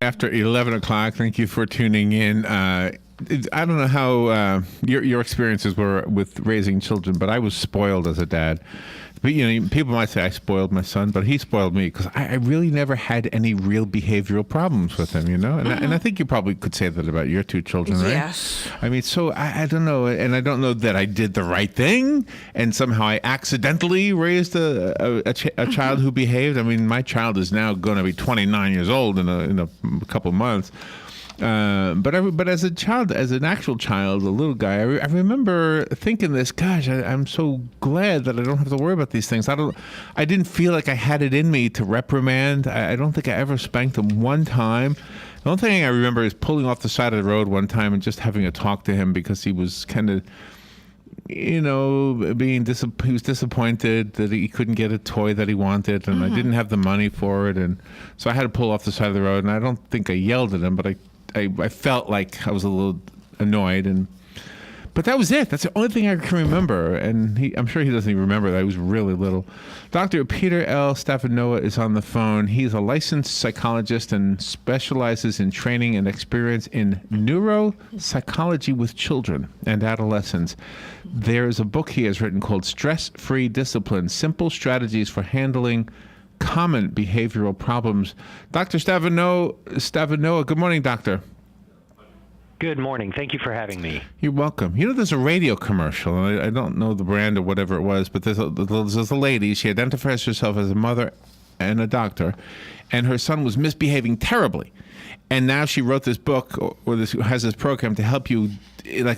after 11 o'clock. Thank you for tuning in. I don't know how your experiences were with raising children, but I was spoiled as a dad. But, people might say I spoiled my son, but he spoiled me because I really never had any real behavioral problems with him, And I think you probably could say that about your two children, right? Yes. I mean, so I don't know. And I don't know that I did the right thing and somehow I accidentally raised a child who behaved. I mean, my child is now going to be 29 years old in a couple of months. But as a child, as an actual child, a little guy, I remember thinking this. Gosh, I'm so glad that I don't have to worry about these things. I didn't feel like I had it in me to reprimand. I don't think I ever spanked him one time. The only thing I remember is pulling off the side of the road one time and just having a talk to him because he was kind of, he was disappointed that he couldn't get a toy that he wanted, and I didn't have the money for it, and so I had to pull off the side of the road. And I don't think I yelled at him, but I felt like I was a little annoyed, but that was it. That's the only thing I can remember, and I'm sure he doesn't even remember that. I was really little. Dr. Peter L. Stavinoha is on the phone. He's a licensed psychologist and specializes in training and experience in neuropsychology with children and adolescents. There's a book he has written called Stress-Free Discipline: Simple Strategies for Handling Common Behavioral Problems. Dr. Stavinoha, good morning, doctor. Good morning. Thank you for having me. You're welcome. There's a radio commercial, and I don't know the brand or whatever it was, but there's a lady. She identifies herself as a mother and a doctor, and her son was misbehaving terribly. And now she wrote this book, has this program to help you,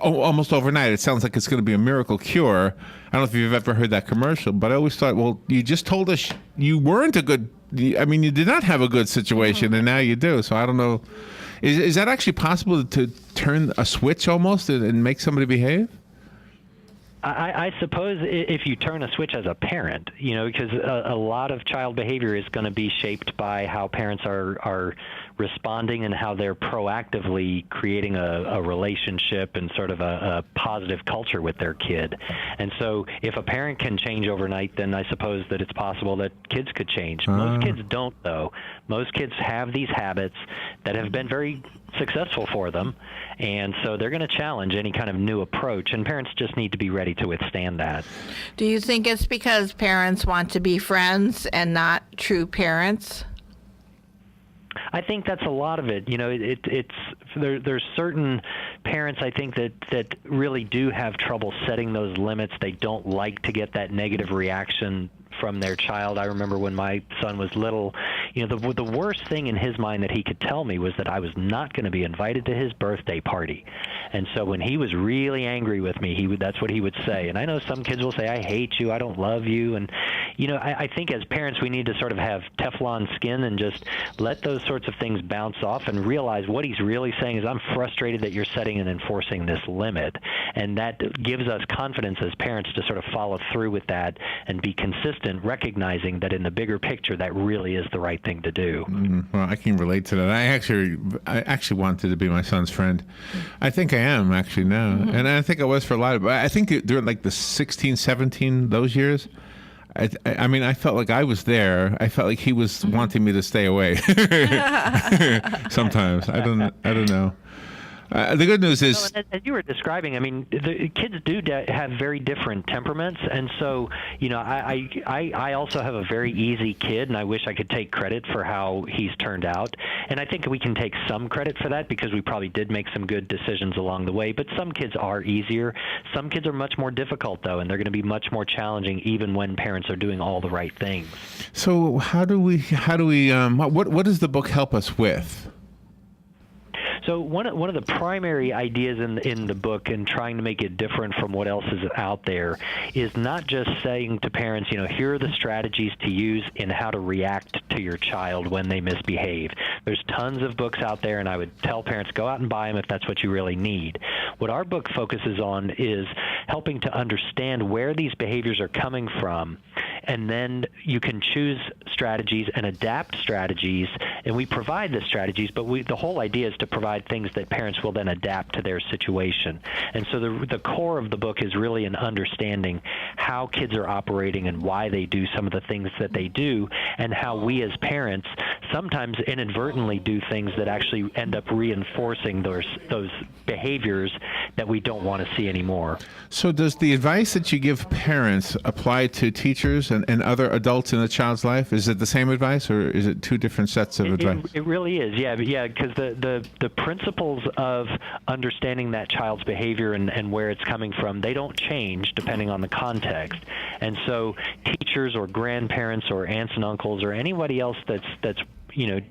almost overnight. It sounds like it's going to be a miracle cure. I don't know if you've ever heard that commercial, but I always thought, well, you just told us you weren't you did not have a good situation, and now you do. So I don't know. Is that actually possible to turn a switch almost and make somebody behave? I suppose if you turn a switch as a parent, because a lot of child behavior is going to be shaped by how parents are responding and how they're proactively creating a relationship and sort of a positive culture with their kid. And so if a parent can change overnight, then I suppose that it's possible that kids could change. Most kids don't, though. Most kids have these habits that have been very successful for them, and so they're going to challenge any kind of new approach, and parents just need to be ready to withstand that. Do you think it's because parents want to be friends and not true parents? I think that's a lot of it. There's certain parents, I think, that really do have trouble setting those limits. They don't like to get that negative reaction from their child. I remember when my son was little, the worst thing in his mind that he could tell me was that I was not going to be invited to his birthday party. And so when he was really angry with me, that's what he would say. And I know some kids will say, I hate you, I don't love you. And, I think as parents we need to sort of have Teflon skin and just let those sorts of things bounce off and realize what he's really saying is, I'm frustrated that you're setting and enforcing this limit. And that gives us confidence as parents to sort of follow through with that and be consistent, recognizing that in the bigger picture that really is the right thing to do. Well, I can relate to that. I actually wanted to be my son's friend. I think I am actually now. And I think I was for a lot of, I think during like the 16, 17, those years, I mean, I felt like I was there. I felt like he was wanting me to stay away. Sometimes. I don't know. The good news is, as you were describing, I mean, the kids do have very different temperaments, and so I also have a very easy kid, and I wish I could take credit for how he's turned out. And I think we can take some credit for that because we probably did make some good decisions along the way. But some kids are easier. Some kids are much more difficult, though, and they're going to be much more challenging even when parents are doing all the right things. So what does the book help us with? So one of the primary ideas in the book, and trying to make it different from what else is out there, is not just saying to parents, here are the strategies to use in how to react to your child when they misbehave. There's tons of books out there, and I would tell parents, go out and buy them if that's what you really need. What our book focuses on is helping to understand where these behaviors are coming from and then you can choose strategies and adapt strategies, and we provide the strategies, but the whole idea is to provide things that parents will then adapt to their situation. And so the core of the book is really an understanding how kids are operating and why they do some of the things that they do, and how we as parents sometimes inadvertently do things that actually end up reinforcing those behaviors that we don't want to see anymore. So does the advice that you give parents apply to teachers and other adults in a child's life? Is it the same advice, or is it two different sets of advice? It really is, yeah, because the principles of understanding that child's behavior and where it's coming from, they don't change depending on the context. And so teachers or grandparents or aunts and uncles or anybody else that's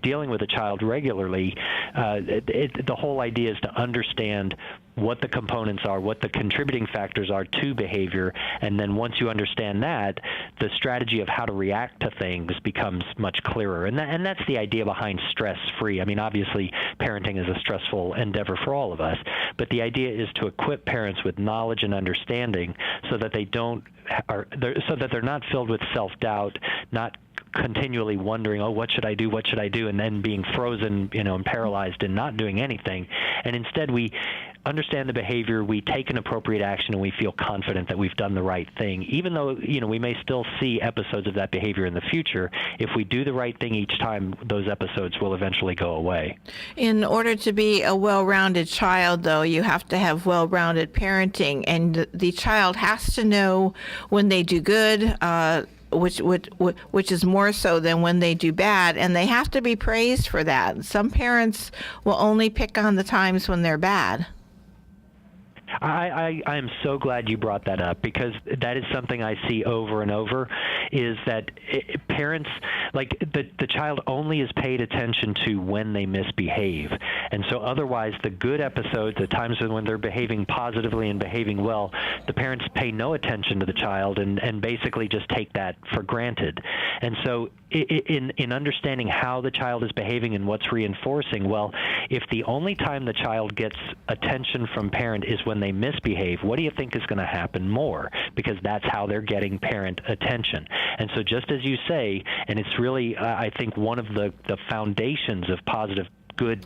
dealing with a child regularly, the whole idea is to understand what the components are, what the contributing factors are to behavior, and then once you understand that, the strategy of how to react to things becomes much clearer. And that's the idea behind stress-free. I mean, obviously, parenting is a stressful endeavor for all of us, but the idea is to equip parents with knowledge and understanding so that they're not filled with self-doubt, not continually wondering, oh, what should I do, and then being frozen, and paralyzed and not doing anything. And instead, we understand the behavior, we take an appropriate action, and we feel confident that we've done the right thing. Even though, we may still see episodes of that behavior in the future, if we do the right thing each time, those episodes will eventually go away. In order to be a well-rounded child, though, you have to have well-rounded parenting, and the child has to know when they do good, which is more so than when they do bad, and they have to be praised for that. Some parents will only pick on the times when they're bad. I am so glad you brought that up, because that is something I see over and over, is that parents, like the child only is paid attention to when they misbehave. And so otherwise, the good episodes, the times when they're behaving positively and behaving well, the parents pay no attention to the child and basically just take that for granted. And so in understanding how the child is behaving and what's reinforcing, well, if the only time the child gets attention from parent is when they misbehave, what do you think is going to happen more? Because that's how they're getting parent attention. And so just as you say, and it's really, I think, one of the foundations of positive, good,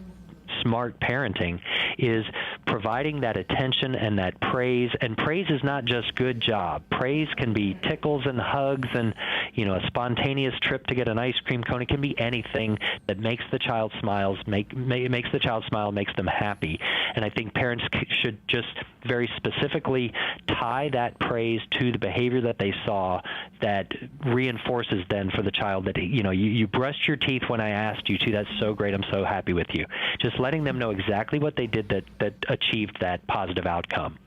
smart parenting is providing that attention and that praise. And praise is not just good job. Praise can be tickles and hugs and, a spontaneous trip to get an ice cream cone. It can be anything that makes the child smile, makes them happy. And I think parents should just very specifically tie that praise to the behavior that they saw that reinforces then for the child that, you brushed your teeth when I asked you to. That's so great. I'm so happy with you. Just letting them know exactly what they did that achieved that positive outcome.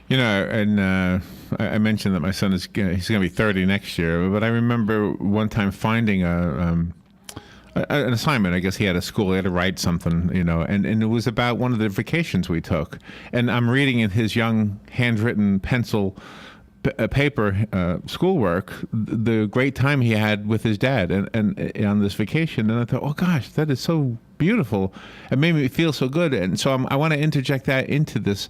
And I mentioned that my son he's going to be 30 next year, but I remember one time finding an assignment. I guess he had a school. He had to write something, and it was about one of the vacations we took. And I'm reading in his young handwritten pencil paper schoolwork the great time he had with his dad and on this vacation. And I thought, oh gosh, that is so beautiful. It made me feel so good. And so I want to interject that into this.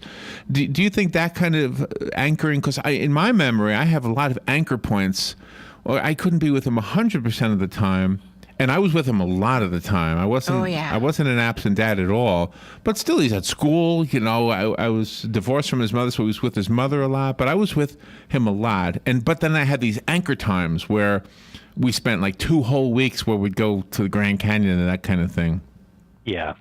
Do you think that kind of anchoring, because in my memory, I have a lot of anchor points, or I couldn't be with him 100% of the time. And I was with him a lot of the time. I wasn't an absent dad at all. But still, he's at school. I was divorced from his mother, so he was with his mother a lot. But I was with him a lot. But then I had these anchor times where we spent like 2 whole weeks where we'd go to the Grand Canyon and that kind of thing. Yeah.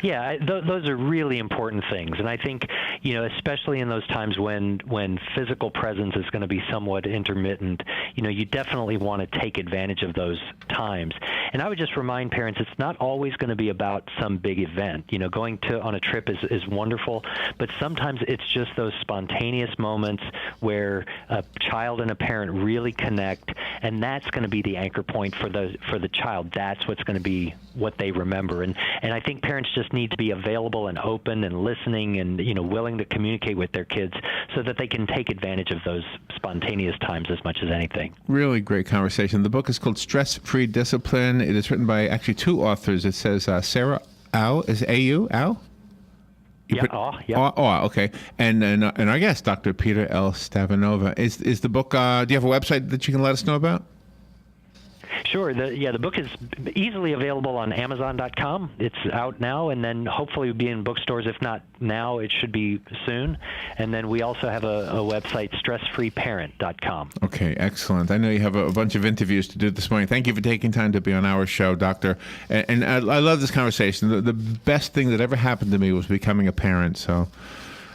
Yeah, those are really important things. And I think, especially in those times when physical presence is going to be somewhat intermittent, you definitely want to take advantage of those times. And I would just remind parents, it's not always going to be about some big event. Going on a trip is wonderful, but sometimes it's just those spontaneous moments where a child and a parent really connect, and that's going to be the anchor point for the child. That's what's going to be what they remember. And I think parents just need to be available and open and listening and willing to communicate with their kids so that they can take advantage of those spontaneous times as much as anything. Really great conversation. The book is called Stress-Free Discipline. It is written by actually 2 authors. It says Sarah Au. Is A-U? Au? Okay. And our guest, Dr. Peter L. Stavinoha, is the book. Do you have a website that you can let us know about? Sure. The book is easily available on Amazon.com. It's out now, and then hopefully it'll be in bookstores. If not now, it should be soon. And then we also have a website, stressfreeparent.com. Okay, excellent. I know you have a bunch of interviews to do this morning. Thank you for taking time to be on our show, Doctor. And I love this conversation. The best thing that ever happened to me was becoming a parent. So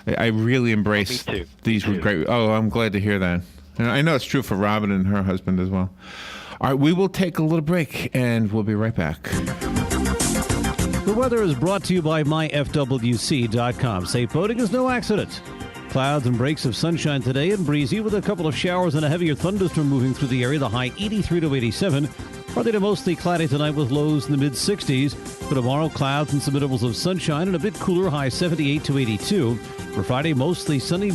I really embrace these were great. Oh, I'm glad to hear that. And I know it's true for Robin and her husband as well. All right, we will take a little break, and we'll be right back. The weather is brought to you by myfwc.com. Safe boating is no accident. Clouds and breaks of sunshine today and breezy with a couple of showers and a heavier thunderstorm moving through the area. The high 83 to 87. Partly to mostly cloudy tonight with lows in the mid-60s. For tomorrow, clouds and some intervals of sunshine and a bit cooler, high 78 to 82. For Friday, mostly sunny.